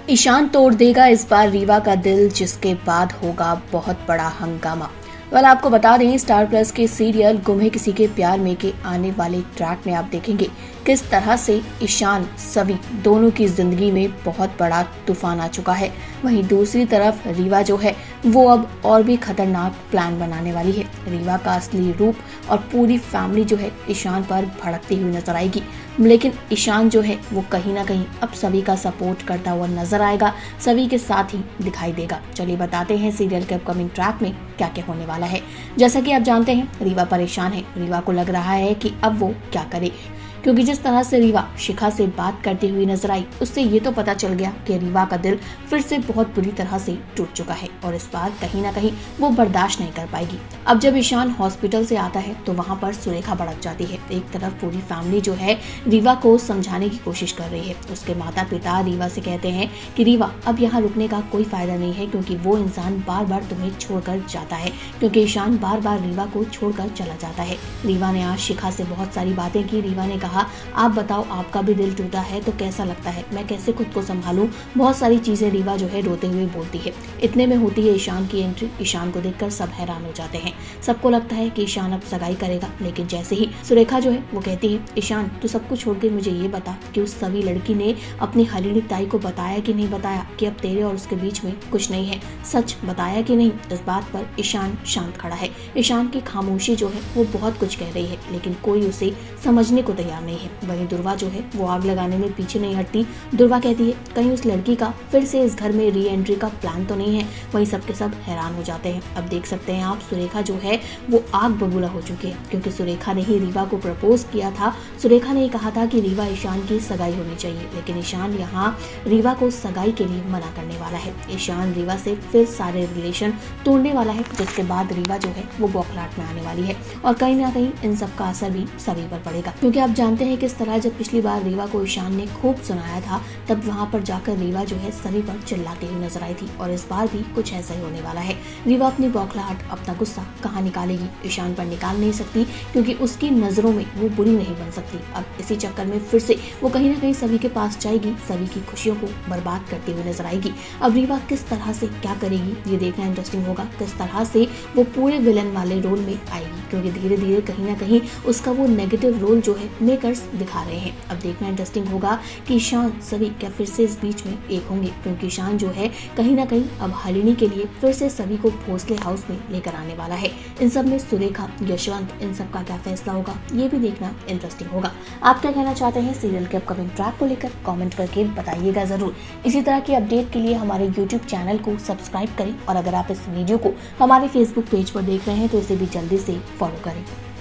ईशान तोड़ देगा इस बार रीवा का दिल, जिसके बाद होगा बहुत बड़ा हंगामा। आपको बता दें, स्टार प्लस के सीरियल गुम है किसी के प्यार में के आने वाले ट्रैक में आप देखेंगे किस तरह से ईशान सवी दोनों की जिंदगी में बहुत बड़ा तूफान आ चुका है। वहीं दूसरी तरफ रीवा जो है वो अब और भी खतरनाक प्लान बनाने वाली है। रीवा का असली रूप और पूरी फैमिली जो है ईशान पर भड़कती हुई नजर आएगी, लेकिन ईशान जो है वो कहीं ना कहीं अब सभी का सपोर्ट करता हुआ नजर आएगा, सभी के साथ ही दिखाई देगा। चलिए बताते हैं सीरियल के अपकमिंग ट्रैक में क्या क्या होने वाला है। जैसा कि आप जानते हैं, रीवा परेशान है। रीवा को लग रहा है कि अब वो क्या करे, क्योंकि जिस तरह से रीवा शिखा से बात करती हुई नजर आई, उससे ये तो पता चल गया कि रीवा का दिल फिर से बहुत बुरी तरह से टूट चुका है और इस बार कहीं ना कहीं वो बर्दाश्त नहीं कर पाएगी। अब जब ईशान हॉस्पिटल से आता है तो वहाँ पर सुरेखा भड़क जाती है। एक तरफ पूरी फैमिली जो है रीवा को समझाने की कोशिश कर रही है। उसके माता पिता रीवा से कहते हैं कि रीवा, अब यहाँ रुकने का कोई फायदा नहीं है, क्योंकि वो इंसान बार बार तुम्हें छोड़कर जाता है, क्योंकि ईशान बार बार रीवा को छोड़कर चला जाता है। रीवा ने आज शिखा से बहुत सारी बातें की। रीवा ने कहा, आप बताओ, आपका भी दिल टूटा है तो कैसा लगता है, मैं कैसे खुद को संभालूं, बहुत सारी चीजें रीवा जो है रोते हुए बोलती है। इतने में होती है ईशान की एंट्री। ईशान को देखकर सब हैरान हो जाते हैं। सबको लगता है कि ईशान अब सगाई करेगा, लेकिन जैसे ही सुरेखा जो है वो कहती है, ईशान तू सब कुछ छोड़ के मुझे ये बता कि उस सभी लड़की ने अपनी हरिणी ताई को बताया कि नहीं बताया कि अब तेरे और उसके बीच में कुछ नहीं है, सच बताया कि नहीं। इस बात पर ईशान शांत खड़ा है। ईशान की खामोशी जो है वो बहुत कुछ कह रही है, लेकिन कोई उसे समझने को तैयार नहीं है। वहीं दुर्वा जो है वो आग लगाने में पीछे नहीं हटती। दुर्वा कहती है, कहीं उस लड़की का फिर से इस घर में री एंट्री का प्लान तो नहीं है। वहीं सबके सब हैरान हो जाते हैं। अब देख सकते हैं आप, सुरेखा जो है वो आग बबूला हो चुकी है, क्योंकि सुरेखा ने ही रीवा को प्रपोज किया था। सुरेखा ने ही कहा था कि रीवा ईशान की सगाई होनी चाहिए, लेकिन ईशान यहाँ रीवा को सगाई के लिए मना करने वाला है। ईशान रीवा से फिर सारे रिलेशन तोड़ने वाला है, जिसके बाद रीवा जो है वो बौखलाहट में आने वाली है और कहीं ना कहीं इन सब का असर भी सभी पर पड़ेगा। क्योंकि आप जानते हैं किस तरह जब पिछली बार रीवा को ईशान ने खूब सुनाया था, तब वहाँ पर जाकर रीवा जो है सभी पर चिल्लाती हुई नजर आई थी और इस बार भी कुछ ऐसा ही होने वाला है। रीवा अपनी बौखलाहट, अपना गुस्सा कहाँ निकालेगी? ईशान पर निकाल नहीं सकती, क्योंकि उसकी नजरों में वो बुरी नहीं बन सकती। अब इसी चक्कर में फिर से वो कहीं ना कहीं सभी के पास जाएगी, सभी की खुशियों को बर्बाद करती हुई नजर आएगी। अब रीवा किस तरह से क्या करेगी, ये देखना इंटरेस्टिंग होगा। किस तरह से वो पूरे विलन वाले रोल में आएगी, क्योंकि धीरे धीरे कहीं ना कहीं उसका वो नेगेटिव रोल जो है मेकर्स दिखा रहे हैं। अब देखना इंटरेस्टिंग होगा कि ईशान सभी क्या फिर से इस बीच में एक होंगे, क्योंकि ईशान जो है कहीं ना कहीं अब हरिणी के लिए फिर से सभी को भोसले हाउस में लेकर आने वाला है। इन सब में सुरेखा, यशवंत, इन सब का क्या फैसला होगा, ये भी देखना इंटरेस्टिंग होगा। आप क्या कहना चाहते हैं सीरियल के अपकमिंग ट्रैक को लेकर, कमेंट करके बताइएगा जरूर। इसी तरह की अपडेट के लिए हमारे YouTube चैनल को सब्सक्राइब करें और अगर आप इस वीडियो को हमारे Facebook पेज पर देख रहे हैं तो इसे भी जल्दी से फॉलो करें।